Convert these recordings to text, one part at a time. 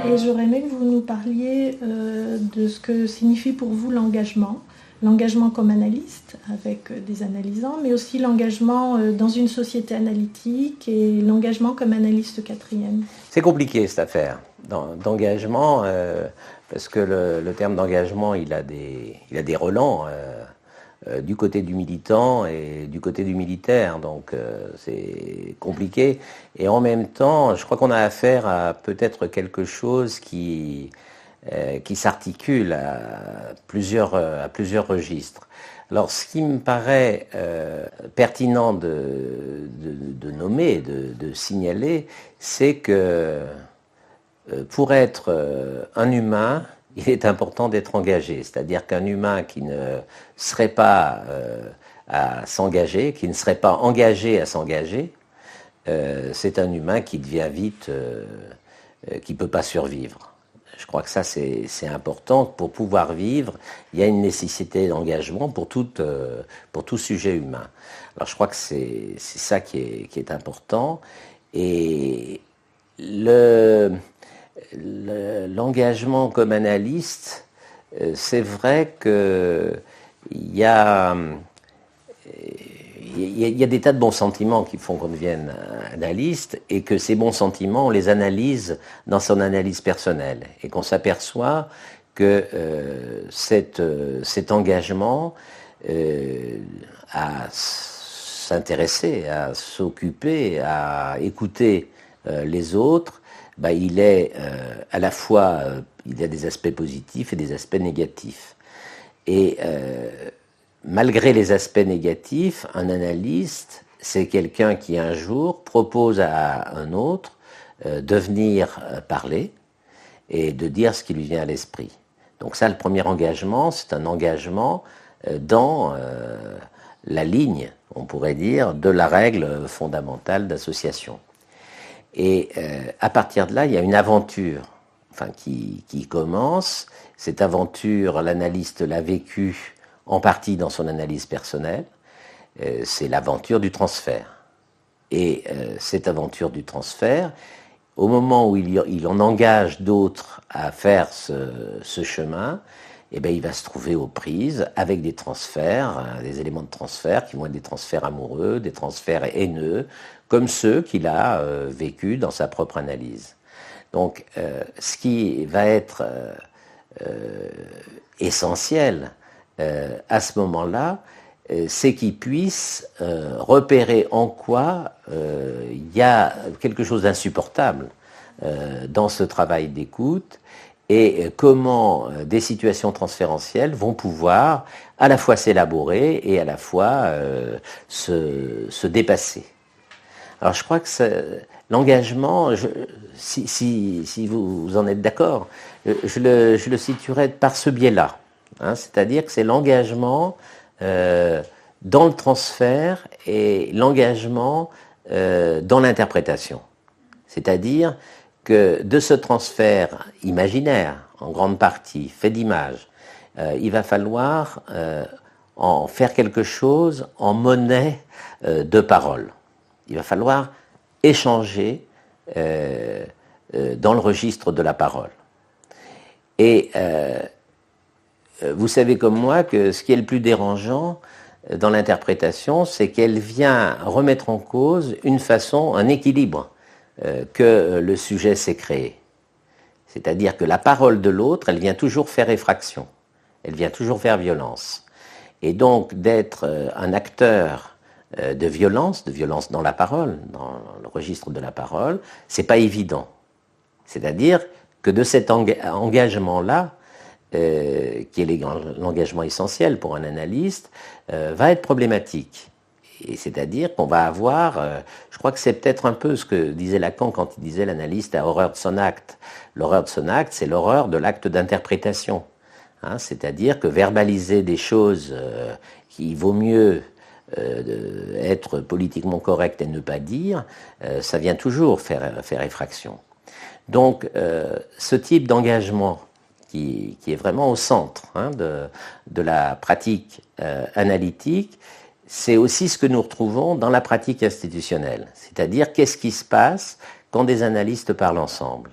Et j'aurais aimé que vous nous parliez de ce que signifie pour vous l'engagement. L'engagement comme analyste, avec des analysants, mais aussi l'engagement dans une société analytique et l'engagement comme analyste quatrième. C'est compliqué cette affaire d'engagement, parce que le terme d'engagement, il a des relents du côté du militant et du côté du militaire, donc c'est compliqué. Et en même temps, je crois qu'on a affaire à peut-être quelque chose qui s'articule à plusieurs registres. Alors, ce qui me paraît pertinent de nommer, de signaler, c'est que pour être un humain, il est important d'être engagé. C'est-à-dire qu'un humain qui ne serait pas à s'engager, qui ne serait pas engagé à s'engager, c'est un humain qui devient vite, qui ne peut pas survivre. Je crois que ça, c'est important. Pour pouvoir vivre, il y a une nécessité d'engagement pour tout sujet humain. Alors, je crois que c'est ça qui est important. Et l'engagement comme analyste, c'est vrai qu'il y a des tas de bons sentiments qui font qu'on devienne analyste et que ces bons sentiments, on les analyse dans son analyse personnelle et qu'on s'aperçoit que cet engagement à s'intéresser, à s'occuper, à écouter les autres, il est à la fois, il y a des aspects positifs et des aspects négatifs. Et malgré les aspects négatifs, un analyste, c'est quelqu'un qui un jour propose à un autre de venir parler et de dire ce qui lui vient à l'esprit. Donc ça, le premier engagement, c'est un engagement dans la ligne, on pourrait dire, de la règle fondamentale d'association. Et à partir de là, il y a une aventure qui commence. Cette aventure, l'analyste l'a vécue en partie dans son analyse personnelle. C'est l'aventure du transfert. Et cette aventure du transfert, au moment où il en engage d'autres à faire ce chemin, il va se trouver aux prises avec des transferts, des éléments de transfert qui vont être des transferts amoureux, des transferts haineux, comme ceux qu'il a vécus dans sa propre analyse. Donc, ce qui va être essentiel à ce moment-là, c'est qu'il puisse repérer en quoi il y a quelque chose d'insupportable dans ce travail d'écoute et comment des situations transférentielles vont pouvoir à la fois s'élaborer et à la fois se dépasser. Alors je crois que l'engagement, si vous en êtes d'accord, je le situerais par ce biais-là. C'est-à-dire que c'est l'engagement dans le transfert et l'engagement dans l'interprétation. C'est-à-dire que de ce transfert imaginaire, en grande partie, fait d'image, il va falloir en faire quelque chose en monnaie de parole. Il va falloir échanger dans le registre de la parole. Et vous savez comme moi que ce qui est le plus dérangeant dans l'interprétation, c'est qu'elle vient remettre en cause un équilibre que le sujet s'est créé. C'est-à-dire que la parole de l'autre, elle vient toujours faire effraction, elle vient toujours faire violence. Et donc d'être un acteur de violence dans la parole, dans le registre de la parole, c'est pas évident. C'est-à-dire que de cet engagement-là, qui est l'engagement essentiel pour un analyste, va être problématique. Et c'est-à-dire qu'on va avoir, je crois que c'est peut-être un peu ce que disait Lacan quand il disait l'analyste a horreur de son acte. L'horreur de son acte, c'est l'horreur de l'acte d'interprétation. C'est-à-dire que verbaliser des choses qui vaut mieux être politiquement correct et ne pas dire, ça vient toujours faire effraction. Donc, ce type d'engagement qui est vraiment au centre de la pratique analytique, c'est aussi ce que nous retrouvons dans la pratique institutionnelle. C'est-à-dire, qu'est-ce qui se passe quand des analystes parlent ensemble?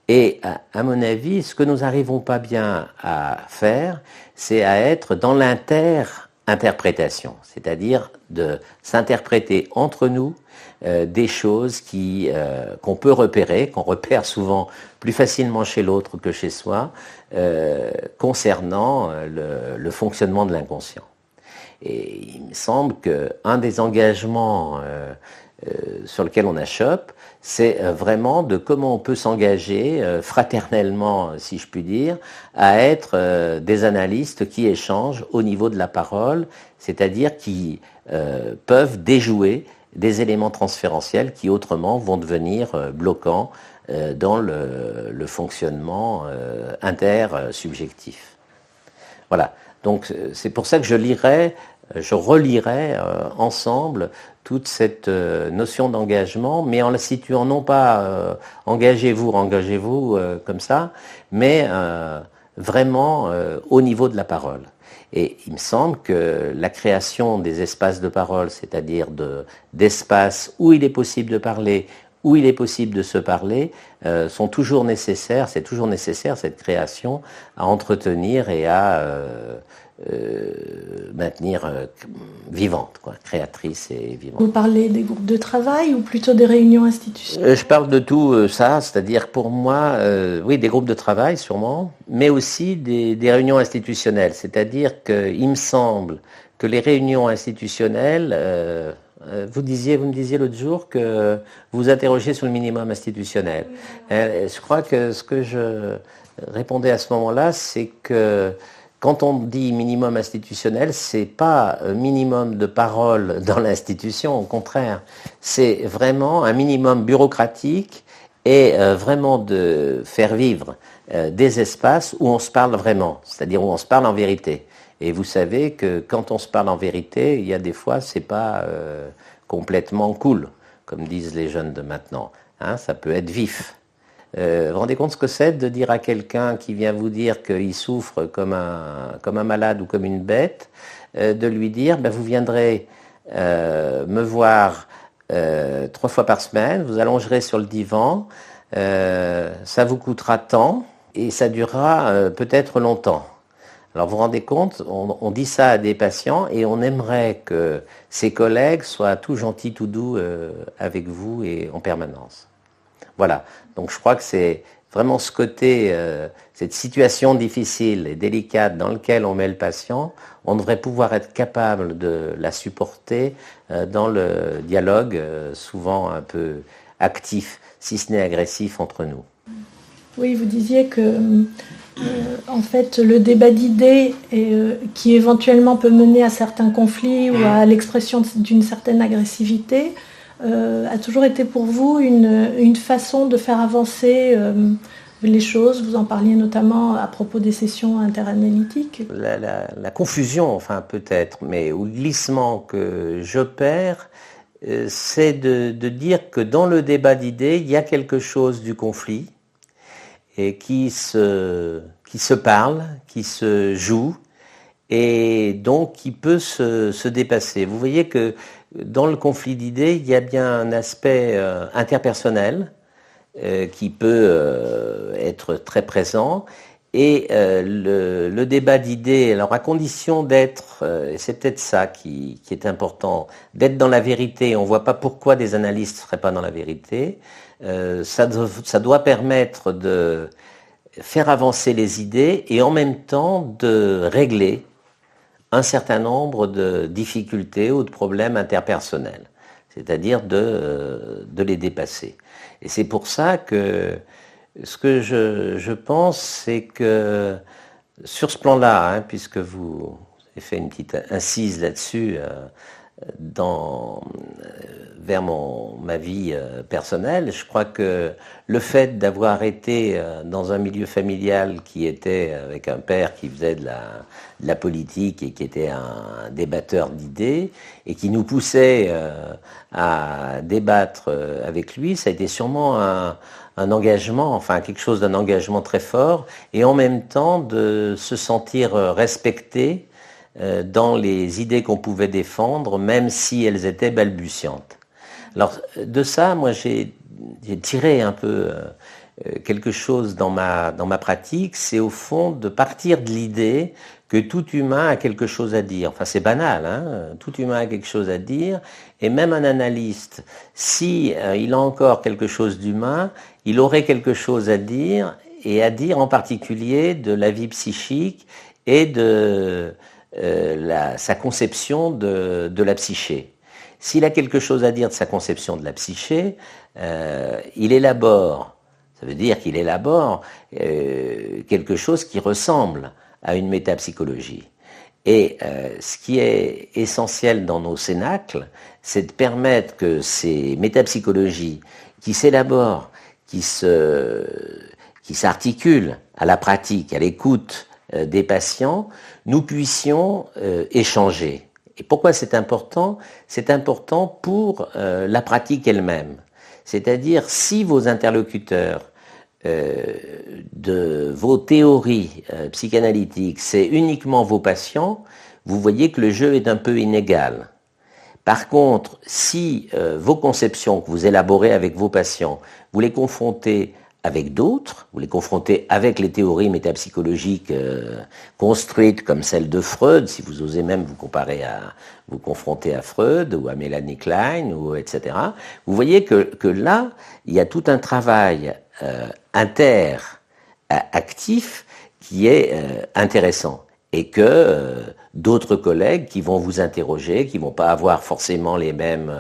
Et à mon avis, ce que nous n'arrivons pas bien à faire, c'est à être dans l'interprétation, c'est-à-dire de s'interpréter entre nous des choses qu'on peut repérer, qu'on repère souvent plus facilement chez l'autre que chez soi, concernant le fonctionnement de l'inconscient. Et il me semble qu'un des engagements sur lequel on achoppe, c'est vraiment de comment on peut s'engager fraternellement, si je puis dire, à être des analystes qui échangent au niveau de la parole, c'est-à-dire qui peuvent déjouer des éléments transférentiels qui autrement vont devenir bloquants dans le fonctionnement intersubjectif. Voilà, donc c'est pour ça que je relirai ensemble toute cette notion d'engagement, mais en la situant non pas engagez-vous comme ça, mais vraiment au niveau de la parole. Et il me semble que la création des espaces de parole, c'est-à-dire d'espaces où il est possible de parler, où il est possible de se parler, sont toujours nécessaires, c'est toujours nécessaire cette création à entretenir et à maintenir vivante, quoi, créatrice et vivante. Vous parlez des groupes de travail ou plutôt des réunions institutionnelles? Je parle de tout ça, c'est-à-dire pour moi, oui, des groupes de travail sûrement, mais aussi des réunions institutionnelles. C'est-à-dire qu'il me semble que les réunions institutionnelles, vous me disiez l'autre jour que vous interrogez sur le minimum institutionnel. Je crois que ce que je répondais à ce moment-là, c'est que quand on dit minimum institutionnel, c'est pas minimum de parole dans l'institution, au contraire. C'est vraiment un minimum bureaucratique et vraiment de faire vivre des espaces où on se parle vraiment, c'est-à-dire où on se parle en vérité. Et vous savez que quand on se parle en vérité, il y a des fois, c'est pas complètement cool, comme disent les jeunes de maintenant. Hein, ça peut être vif. Vous vous rendez compte ce que c'est de dire à quelqu'un qui vient vous dire qu'il souffre comme un malade ou comme une bête, de lui dire vous viendrez me voir 3 fois par semaine, vous allongerez sur le divan, ça vous coûtera tant et ça durera peut-être longtemps. Alors vous vous rendez compte, on dit ça à des patients et on aimerait que ses collègues soient tout gentils, tout doux avec vous et en permanence. Voilà, donc je crois que c'est vraiment ce côté, cette situation difficile et délicate dans laquelle on met le patient, on devrait pouvoir être capable de la supporter dans le dialogue souvent un peu actif, si ce n'est agressif entre nous. Oui, vous disiez que en fait, le débat d'idées qui éventuellement peut mener à certains conflits ou à l'expression d'une certaine agressivité a toujours été pour vous une façon de faire avancer les choses. Vous en parliez notamment à propos des sessions interanalytiques. La confusion, enfin peut-être, mais ou le glissement que j'opère, c'est de dire que dans le débat d'idées, il y a quelque chose du conflit et qui se parle, qui se joue et donc qui peut se dépasser. Vous voyez que dans le conflit d'idées, il y a bien un aspect interpersonnel qui peut être très présent et le débat d'idées, alors à condition d'être, et c'est peut-être ça qui est important, d'être dans la vérité, on ne voit pas pourquoi des analystes ne seraient pas dans la vérité, ça doit permettre de faire avancer les idées et en même temps de régler un certain nombre de difficultés ou de problèmes interpersonnels, c'est-à-dire de les dépasser. Et c'est pour ça que ce que je pense, c'est que sur ce plan-là, puisque vous avez fait une petite incise là-dessus, vers ma vie personnelle, je crois que le fait d'avoir été dans un milieu familial qui était avec un père qui faisait de la politique et qui était un débatteur d'idées et qui nous poussait à débattre avec lui, ça a été sûrement un engagement, enfin quelque chose d'un engagement très fort et en même temps de se sentir respecté dans les idées qu'on pouvait défendre, même si elles étaient balbutiantes. Alors de ça, moi j'ai tiré un peu quelque chose dans ma pratique, c'est au fond de partir de l'idée que tout humain a quelque chose à dire. Enfin, c'est banal, hein, tout humain a quelque chose à dire, et même un analyste, si il a encore quelque chose d'humain, il aurait quelque chose à dire, et à dire en particulier de la vie psychique et de sa conception de la psyché. S'il a quelque chose à dire de sa conception de la psyché, il élabore, ça veut dire qu'il élabore quelque chose qui ressemble à une métapsychologie. Et ce qui est essentiel dans nos cénacles, c'est de permettre que ces métapsychologies qui s'élaborent, qui s'articulent à la pratique, à l'écoute des patients, nous puissions échanger. Et pourquoi c'est important? C'est important pour la pratique elle-même. C'est-à-dire, si vos interlocuteurs de vos théories psychanalytiques, c'est uniquement vos patients, vous voyez que le jeu est un peu inégal. Par contre, si vos conceptions que vous élaborez avec vos patients, vous les confrontez avec d'autres, vous les confrontez avec les théories métapsychologiques construites comme celle de Freud, si vous osez même vous confronter à Freud ou à Mélanie Klein, ou etc. Vous voyez que là, il y a tout un travail interactif qui est intéressant. Et que d'autres collègues qui vont vous interroger, qui vont pas avoir forcément les mêmes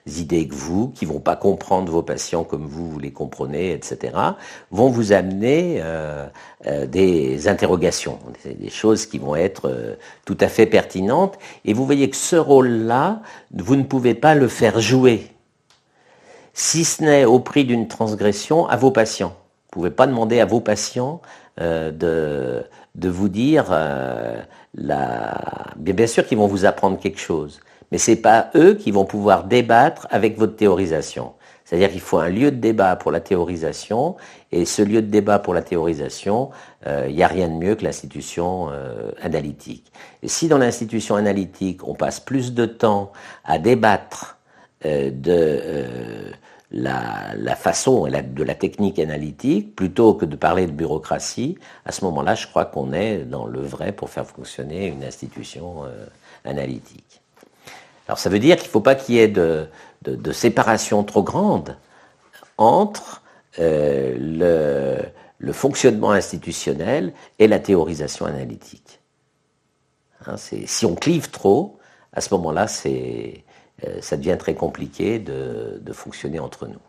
idées que vous, qui vont pas comprendre vos patients comme vous les comprenez, etc., vont vous amener des interrogations, des choses qui vont être tout à fait pertinentes. Et vous voyez que ce rôle-là, vous ne pouvez pas le faire jouer, si ce n'est au prix d'une transgression à vos patients. Vous ne pouvez pas demander à vos patients de vous dire, bien sûr qu'ils vont vous apprendre quelque chose, mais c'est pas eux qui vont pouvoir débattre avec votre théorisation. C'est-à-dire qu'il faut un lieu de débat pour la théorisation, et ce lieu de débat pour la théorisation, il n'y a rien de mieux que l'institution analytique. Et si dans l'institution analytique, on passe plus de temps à débattre la façon de la technique analytique, plutôt que de parler de bureaucratie, à ce moment-là, je crois qu'on est dans le vrai pour faire fonctionner une institution analytique. Alors ça veut dire qu'il ne faut pas qu'il y ait de séparation trop grande entre le fonctionnement institutionnel et la théorisation analytique. Hein, si on clive trop, à ce moment-là, ça devient très compliqué de fonctionner entre nous.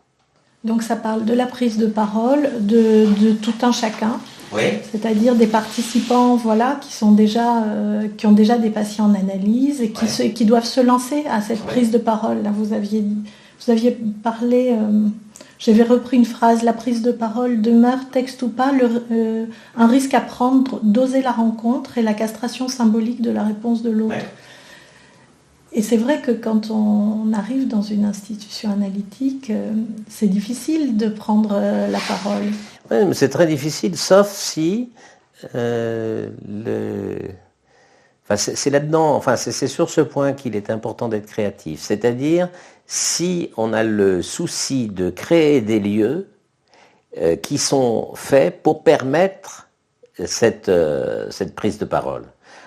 Donc ça parle de la prise de parole, de tout un chacun, oui. C'est-à-dire des participants qui ont déjà des patients en analyse et qui doivent se lancer à cette prise de parole. Là, vous aviez parlé, j'avais repris une phrase, la prise de parole demeure, texte ou pas, un risque à prendre d'oser la rencontre et la castration symbolique de la réponse de l'autre. Ouais. Et c'est vrai que quand on arrive dans une institution analytique, c'est difficile de prendre la parole. Oui, mais c'est très difficile, sauf si c'est là-dedans, c'est sur ce point qu'il est important d'être créatif. C'est-à-dire, si on a le souci de créer des lieux qui sont faits pour permettre cette prise de parole.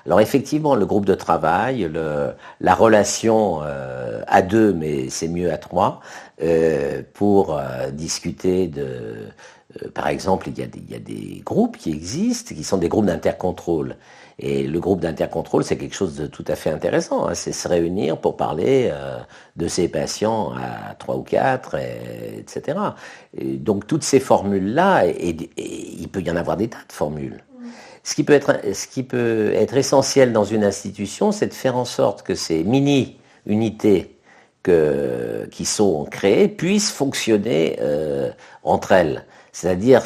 Alors effectivement, le groupe de travail, la relation à deux, mais c'est mieux à trois, pour discuter par exemple, il y a des groupes qui existent, qui sont des groupes d'intercontrôle. Et le groupe d'intercontrôle, c'est quelque chose de tout à fait intéressant. Hein. C'est se réunir pour parler de ses patients à 3 ou 4, etc. Et donc toutes ces formules-là, et il peut y en avoir des tas de formules. Ce qui peut être essentiel dans une institution, c'est de faire en sorte que ces mini-unités qui sont créées puissent fonctionner entre elles. C'est-à-dire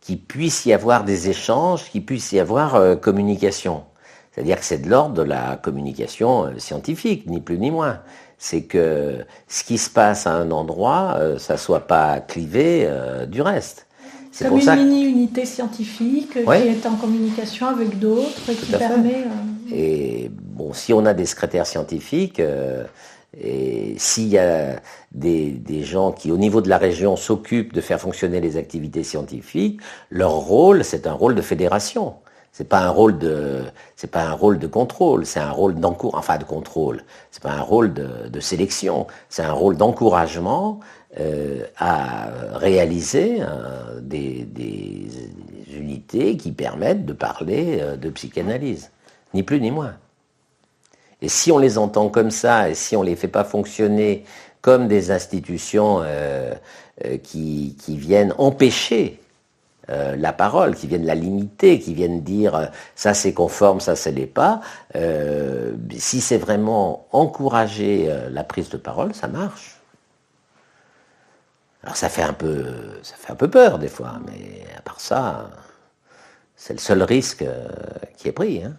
qu'il puisse y avoir des échanges, qu'il puisse y avoir communication. C'est-à-dire que c'est de l'ordre de la communication scientifique, ni plus ni moins. C'est que ce qui se passe à un endroit, ça ne soit pas clivé du reste. C'est comme une mini-unité scientifique qui est en communication avec d'autres et qui permet... Et bon, si on a des secrétaires scientifiques, Et s'il y a des gens qui, au niveau de la région, s'occupent de faire fonctionner les activités scientifiques, leur rôle, c'est un rôle de fédération. C'est pas un rôle de contrôle, c'est un rôle enfin de contrôle. C'est pas un rôle de sélection, c'est un rôle d'encouragement à réaliser des unités qui permettent de parler de psychanalyse, ni plus ni moins. Et si on les entend comme ça, et si on les fait pas fonctionner comme des institutions qui viennent empêcher la parole, qui viennent la limiter, qui viennent dire ça c'est conforme, ça ce n'est pas, si c'est vraiment encourager la prise de parole, ça marche. Alors ça fait un peu peur des fois, mais à part ça, c'est le seul risque qui est pris. Hein.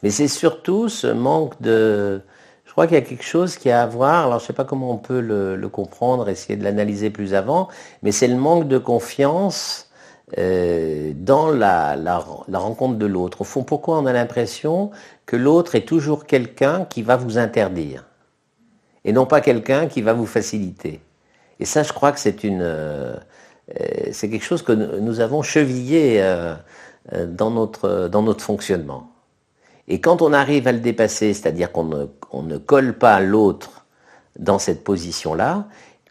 Mais c'est surtout ce manque de... Je crois qu'il y a quelque chose qui a à voir, alors je ne sais pas comment on peut le comprendre, essayer de l'analyser plus avant, mais c'est le manque de confiance dans la rencontre de l'autre. Au fond, pourquoi on a l'impression que l'autre est toujours quelqu'un qui va vous interdire, et non pas quelqu'un qui va vous faciliter. Et ça, je crois que c'est quelque chose que nous avons chevillé dans notre fonctionnement. Et quand on arrive à le dépasser, c'est-à-dire qu'on ne colle pas l'autre dans cette position-là,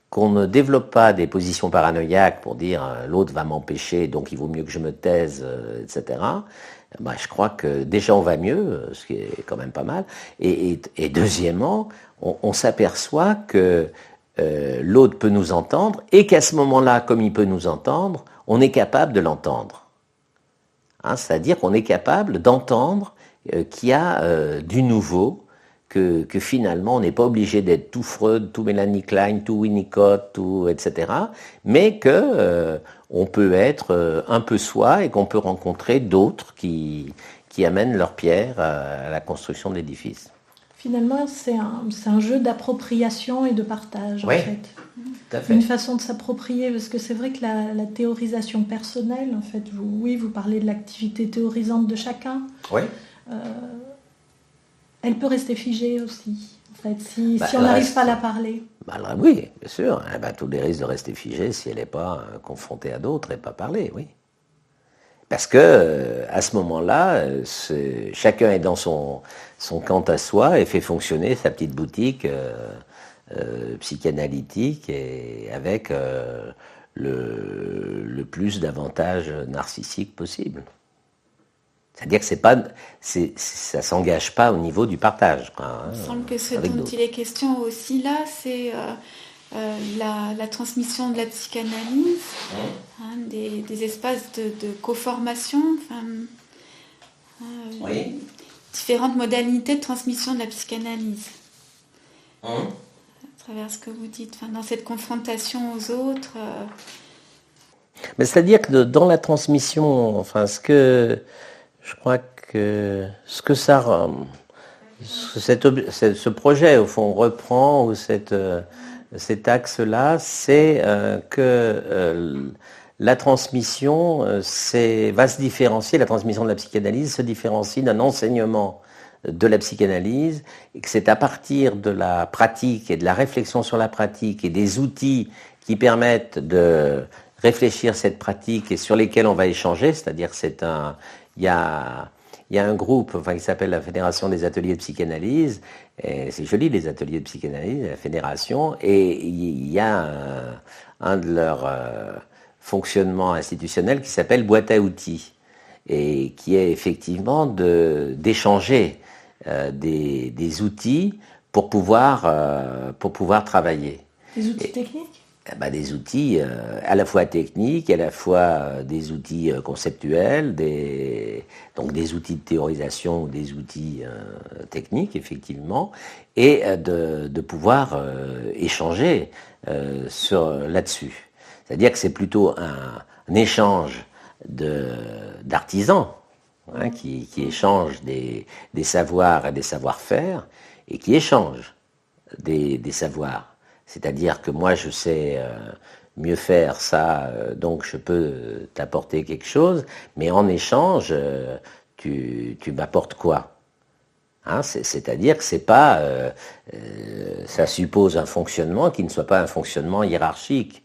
qu'on ne développe pas des positions paranoïaques pour dire l'autre va m'empêcher, donc il vaut mieux que je me taise, etc., ben, je crois que déjà on va mieux, ce qui est quand même pas mal. Et deuxièmement, on s'aperçoit que l'autre peut nous entendre et qu'à ce moment-là, comme il peut nous entendre, on est capable de l'entendre. Hein, c'est-à-dire qu'on est capable d'entendre qu'il y a du nouveau, que finalement on n'est pas obligé d'être tout Freud, tout Mélanie Klein, tout Winnicott, tout etc. Mais que on peut être un peu soi et qu'on peut rencontrer d'autres qui amènent leur pierre à la construction de l'édifice. Finalement, c'est un jeu d'appropriation et de partage, oui, en fait. Tout à fait. Une façon de s'approprier, parce que c'est vrai que la théorisation personnelle, en fait, vous parlez de l'activité théorisante de chacun. Oui. Elle peut rester figée aussi, en fait, si on n'arrive pas à la parler. Oui, bien sûr. Tous les risques de rester figée si elle n'est pas confrontée à d'autres et pas parler, oui. Parce que à ce moment-là, chacun est dans son quant à soi et fait fonctionner sa petite boutique psychanalytique et avec le plus d'avantages narcissiques possible. C'est-à-dire que ça s'engage pas au niveau du partage. Il me semble que ce dont il est question aussi là, c'est la transmission de la psychanalyse, des espaces de coformation, oui. Différentes modalités de transmission de la psychanalyse. À travers ce que vous dites, dans cette confrontation aux autres. Mais c'est-à-dire que dans la transmission, je crois que ce projet, au fond, reprend, ou cet axe-là, c'est que la transmission va se différencier, la transmission de la psychanalyse se différencie d'un enseignement de la psychanalyse, et que c'est à partir de la pratique et de la réflexion sur la pratique et des outils qui permettent de réfléchir cette pratique et sur lesquels on va échanger, c'est-à-dire il y a un groupe qui s'appelle la Fédération des ateliers de psychanalyse, et c'est joli les ateliers de psychanalyse, la fédération, et il y a un de leurs fonctionnements institutionnels qui s'appelle boîte à outils, et qui est effectivement d'échanger des outils pour pouvoir travailler. Des outils techniques ? Des outils à la fois techniques, à la fois des outils conceptuels, donc des outils de théorisation ou des outils techniques, effectivement, et de pouvoir échanger là-dessus. C'est-à-dire que c'est plutôt un échange d'artisans qui échangent des savoirs et des savoir-faire et qui échangent des savoirs. C'est-à-dire que moi, je sais mieux faire ça, donc je peux t'apporter quelque chose, mais en échange, tu m'apportes quoi ? Hein, c'est-à-dire que c'est pas, ça suppose un fonctionnement qui ne soit pas un fonctionnement hiérarchique.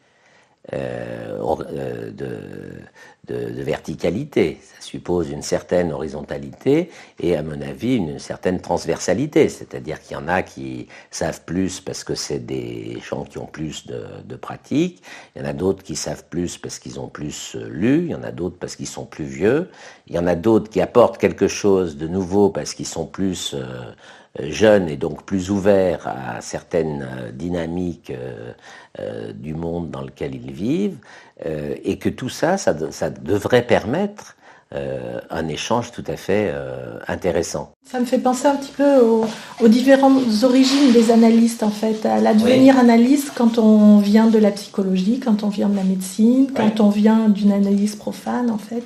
De verticalité. Ça suppose une certaine horizontalité et, à mon avis, une certaine transversalité. C'est-à-dire qu'il y en a qui savent plus parce que c'est des gens qui ont plus de pratique. Il y en a d'autres qui savent plus parce qu'ils ont plus lu. Il y en a d'autres parce qu'ils sont plus vieux. Il y en a d'autres qui apportent quelque chose de nouveau parce qu'ils sont plus jeunes et donc plus ouverts à certaines dynamiques du monde dans lequel ils vivent, et que tout ça, ça devrait permettre un échange tout à fait intéressant. Ça me fait penser un petit peu aux différentes origines des analystes, en fait, à la devenir analyste quand on vient de la psychologie, quand on vient de la médecine, quand on vient d'une analyse profane, en fait.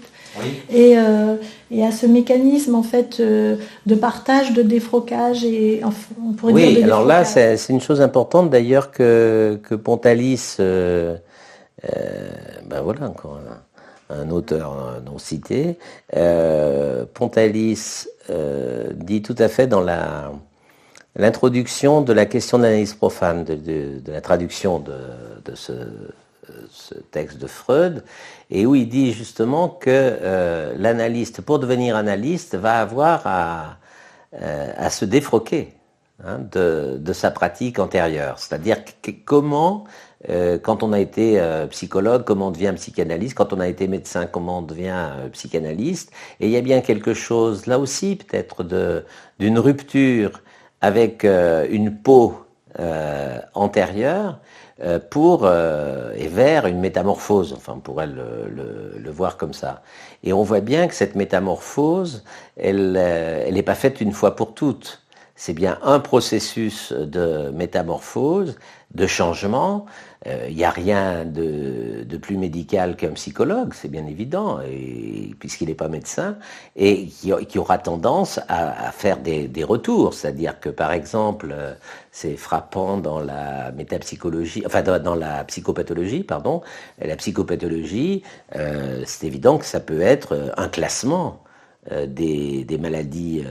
Et à ce mécanisme en fait de partage, de défrocage et on pourrait dire de défrocage. Alors là c'est une chose importante d'ailleurs que Pontalis, voilà encore un auteur non cité, Pontalis dit tout à fait dans l'introduction de la question de l'analyse profane, de la traduction de ce texte de Freud, et où il dit justement que l'analyste, pour devenir analyste, va avoir à se défroquer de sa pratique antérieure. C'est-à-dire comment, quand on a été psychologue, comment on devient psychanalyste, quand on a été médecin, comment on devient psychanalyste. Et il y a bien quelque chose, là aussi, peut-être d'une rupture avec une peau antérieure, et vers une métamorphose, enfin on pourrait le voir comme ça. Et on voit bien que cette métamorphose, elle n'est pas faite une fois pour toutes. C'est bien un processus de métamorphose, de changement. Il n'y a rien de plus médical qu'un psychologue, c'est bien évident, puisqu'il n'est pas médecin, et qui aura tendance à faire des retours. C'est-à-dire que, par exemple, c'est frappant dans la métapsychologie, enfin dans la psychopathologie, pardon. La psychopathologie, c'est évident que ça peut être un classement des maladies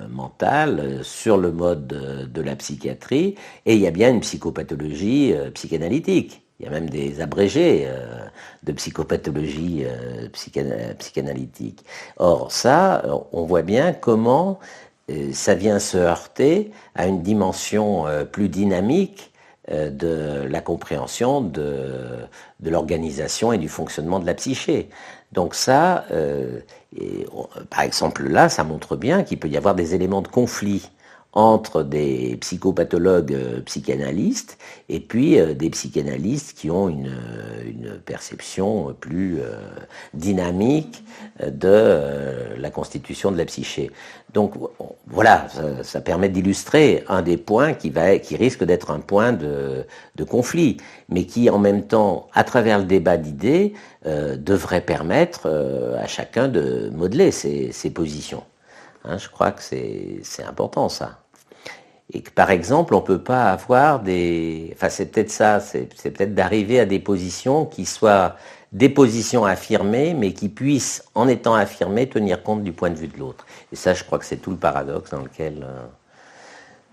mentales sur le mode de la psychiatrie, et il y a bien une psychopathologie psychanalytique. Il y a même des abrégés de psychopathologie psychanalytique. Or ça, on voit bien comment ça vient se heurter à une dimension plus dynamique de la compréhension de l'organisation et du fonctionnement de la psyché. Donc ça, par exemple là, ça montre bien qu'il peut y avoir des éléments de conflit entre des psychopathologues psychanalystes et puis des psychanalystes qui ont une perception plus dynamique de la constitution de la psyché. Donc voilà, ça permet d'illustrer un des points qui risque d'être un point de conflit, mais qui en même temps, à travers le débat d'idées, devrait permettre à chacun de modeler ses positions. Hein, je crois que c'est important ça. Et que par exemple, on ne peut pas avoir c'est peut-être ça, c'est peut-être d'arriver à des positions qui soient des positions affirmées, mais qui puissent, en étant affirmées, tenir compte du point de vue de l'autre. Et ça, je crois que c'est tout le paradoxe dans lequel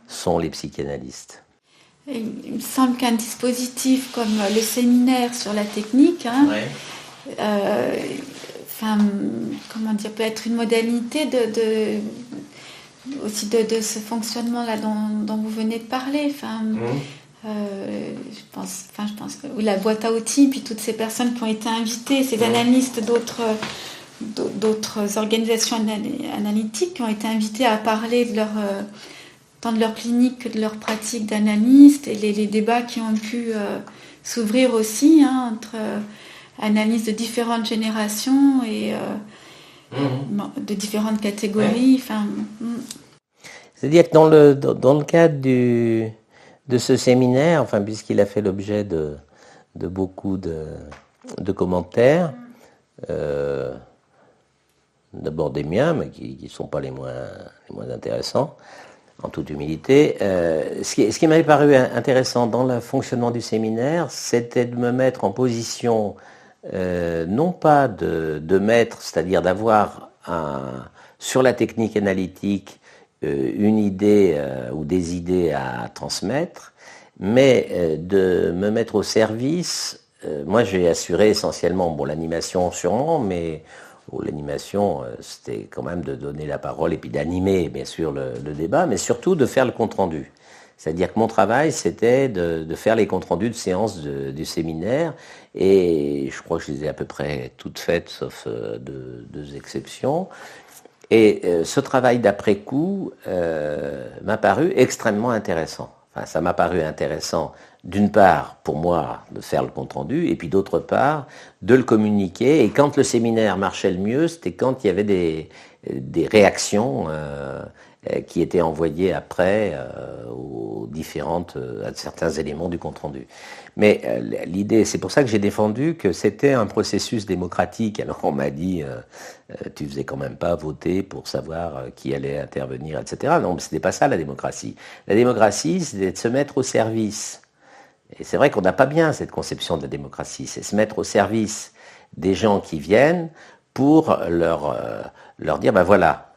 sont les psychanalystes. Il me semble qu'un dispositif comme le séminaire sur la technique, peut être une modalité aussi de ce fonctionnement-là dont vous venez de parler. Je pense que la boîte à outils, puis toutes ces personnes qui ont été invitées, ces analystes d'autres organisations analytiques qui ont été invitées à parler tant de leur clinique que de leur pratique d'analyste, et les débats qui ont pu s'ouvrir aussi entre analystes de différentes générations et de différentes catégories. C'est-à-dire que dans le cadre de ce séminaire, puisqu'il a fait l'objet de beaucoup de commentaires, d'abord des miens, mais qui ne sont pas les moins intéressants, en toute humilité. Ce qui m'avait paru intéressant dans le fonctionnement du séminaire, c'était de me mettre en position, non pas de maître, c'est-à-dire d'avoir sur la technique analytique une idée ou des idées à transmettre, mais de me mettre au service. Moi, j'ai assuré essentiellement, l'animation sûrement, mais l'animation, c'était quand même de donner la parole et puis d'animer, bien sûr, le débat, mais surtout de faire le compte-rendu. C'est-à-dire que mon travail, c'était de faire les comptes rendus de séances du séminaire, et je crois que je les ai à peu près toutes faites, sauf deux exceptions. Et ce travail d'après-coup m'a paru extrêmement intéressant. Enfin, ça m'a paru intéressant, d'une part, pour moi, de faire le compte-rendu, et puis d'autre part, de le communiquer. Et quand le séminaire marchait le mieux, c'était quand il y avait des réactions qui étaient envoyées après à certains éléments du compte-rendu. Mais l'idée, c'est pour ça que j'ai défendu que c'était un processus démocratique. Alors on m'a dit, tu faisais quand même pas voter pour savoir qui allait intervenir, etc. Non, mais c'était pas ça la démocratie. La démocratie, c'était de se mettre au service. Et c'est vrai qu'on n'a pas bien cette conception de la démocratie. C'est se mettre au service des gens qui viennent pour leur dire, ben voilà,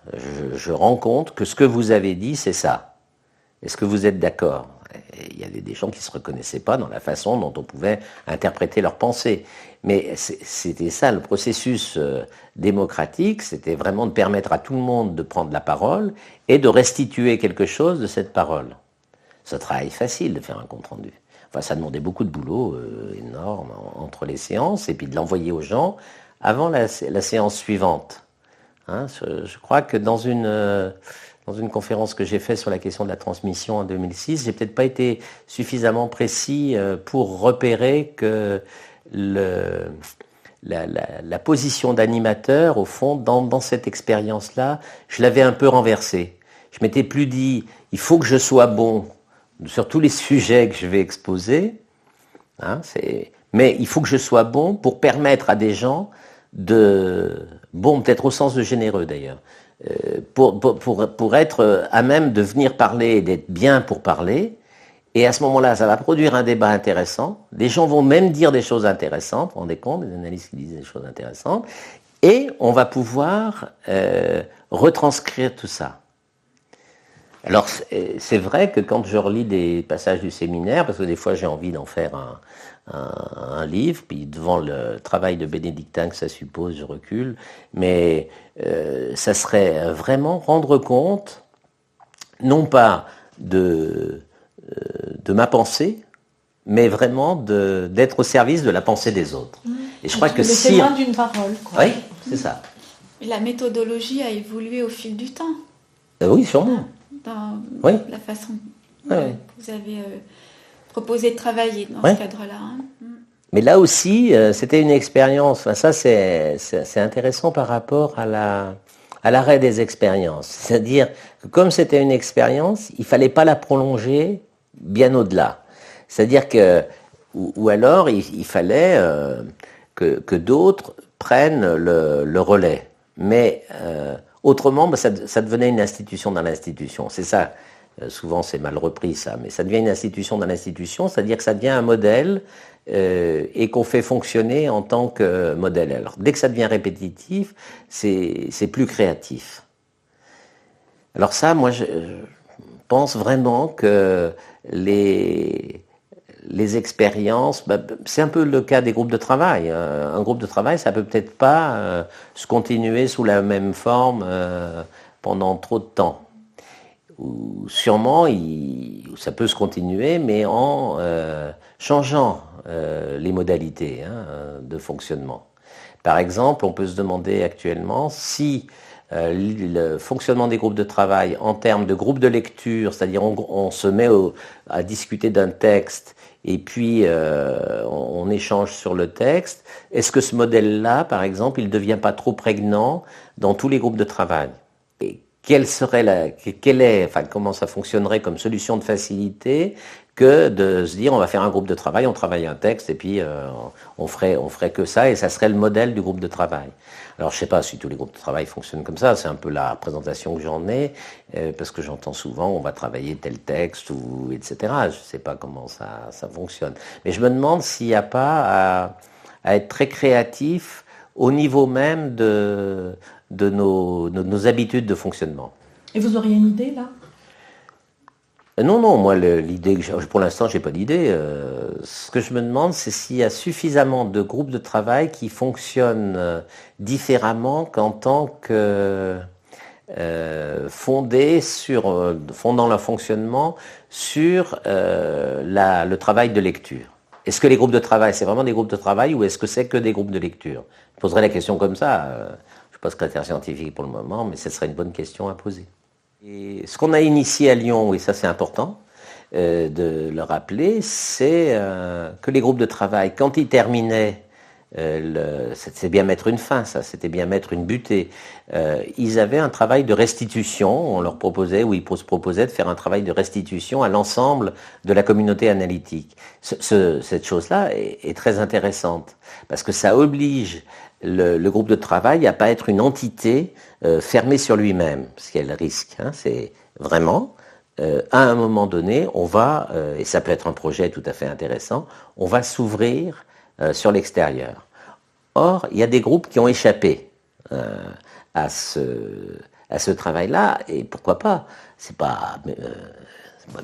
je rends compte que ce que vous avez dit, c'est ça. Est-ce que vous êtes d'accord ? Il y avait des gens qui ne se reconnaissaient pas dans la façon dont on pouvait interpréter leurs pensées. Mais c'était ça, le processus démocratique, c'était vraiment de permettre à tout le monde de prendre la parole et de restituer quelque chose de cette parole. C'est un travail facile de faire un compte-rendu. Enfin, ça demandait beaucoup de boulot énorme entre les séances et puis de l'envoyer aux gens avant la séance suivante. Hein, je crois que dans une conférence que j'ai faite sur la question de la transmission en 2006, j'ai peut-être pas été suffisamment précis pour repérer que la position d'animateur, au fond, dans cette expérience-là, je l'avais un peu renversée. Je m'étais plus dit, il faut que je sois bon sur tous les sujets que je vais exposer, hein, mais il faut que je sois bon pour permettre à des gens bon peut-être au sens de généreux d'ailleurs, pour être à même de venir parler et d'être bien pour parler. Et à ce moment-là, ça va produire un débat intéressant. Les gens vont même dire des choses intéressantes, vous vous rendez compte, des analystes qui disent des choses intéressantes, et on va pouvoir retranscrire tout ça. Alors c'est vrai que quand je relis des passages du séminaire, parce que des fois j'ai envie d'en faire un livre, puis devant le travail de bénédictin que ça suppose, je recule, mais ça serait vraiment rendre compte, non pas de ma pensée, mais vraiment d'être au service de la pensée des autres. Et je crois que si... C'est loin d'une parole, quoi. Oui, c'est ça. La méthodologie a évolué au fil du temps. Oui, sûrement. Dans la façon que vous avez proposé de travailler dans ce cadre-là. Hein. Mais là aussi, c'était une expérience. Enfin, ça, c'est intéressant par rapport à l'arrêt des expériences. C'est-à-dire que comme c'était une expérience, il fallait pas la prolonger bien au-delà. C'est-à-dire que, ou alors, il fallait que d'autres prennent le relais. Mais autrement, ça devenait une institution dans l'institution. C'est ça. Souvent, c'est mal repris, ça. Mais ça devient une institution dans l'institution, c'est-à-dire que ça devient un modèle et qu'on fait fonctionner en tant que modèle. Alors, dès que ça devient répétitif, c'est plus créatif. Alors ça, moi, je pense vraiment que les expériences, c'est un peu le cas des groupes de travail. Un groupe de travail, ça peut peut-être pas se continuer sous la même forme pendant trop de temps. Ou sûrement, ça peut se continuer, mais en changeant les modalités de fonctionnement. Par exemple, on peut se demander actuellement si le fonctionnement des groupes de travail en termes de groupes de lecture, c'est-à-dire on se met à discuter d'un texte et puis on échange sur le texte, est-ce que ce modèle-là, par exemple, il ne devient pas trop prégnant dans tous les groupes de travail ? Et comment ça fonctionnerait comme solution de facilité que de se dire on va faire un groupe de travail, on travaille un texte et puis on ferait que ça et ça serait le modèle du groupe de travail. Alors je sais pas si tous les groupes de travail fonctionnent comme ça, c'est un peu la présentation que j'en ai, parce que j'entends souvent on va travailler tel texte ou etc. Je sais pas comment ça fonctionne. Mais je me demande s'il n'y a pas à être très créatif au niveau même de nos habitudes de fonctionnement. Et vous auriez une idée là? Non, moi l'idée que pour l'instant j'ai pas d'idée. Ce que je me demande, c'est s'il y a suffisamment de groupes de travail qui fonctionnent différemment qu'en tant que fondant leur fonctionnement sur le travail de lecture. Est-ce que les groupes de travail, c'est vraiment des groupes de travail ou est-ce que c'est que des groupes de lecture? Je poserai la question comme ça. Je ne suis pas secrétaire scientifique pour le moment, mais ce serait une bonne question à poser. Et ce qu'on a initié à Lyon, et ça c'est important de le rappeler, c'est que les groupes de travail, quand ils terminaient, c'était bien mettre une fin, ça, c'était bien mettre une butée. Ils avaient un travail de restitution, on leur proposait, ou ils se proposaient de faire un travail de restitution à l'ensemble de la communauté analytique. Cette chose-là est très intéressante, parce que ça oblige le groupe de travail à pas être une entité fermée sur lui-même, ce qu'elle risque. C'est vraiment, à un moment donné, on va, et ça peut être un projet tout à fait intéressant, on va s'ouvrir sur l'extérieur. Or, il y a des groupes qui ont échappé à ce travail-là, et pourquoi pas? C'est pas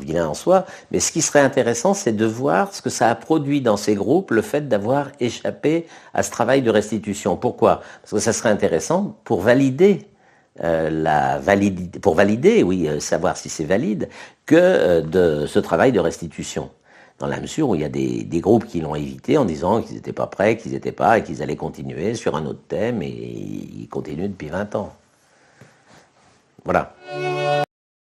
vilain en soi, mais ce qui serait intéressant, c'est de voir ce que ça a produit dans ces groupes, le fait d'avoir échappé à ce travail de restitution. Pourquoi? Parce que ça serait intéressant pour valider savoir si c'est valide, que de ce travail de restitution. Dans la mesure où il y a des groupes qui l'ont évité en disant qu'ils n'étaient pas prêts, qu'ils n'étaient pas, et qu'ils allaient continuer sur un autre thème, et ils continuent depuis 20 ans. Voilà.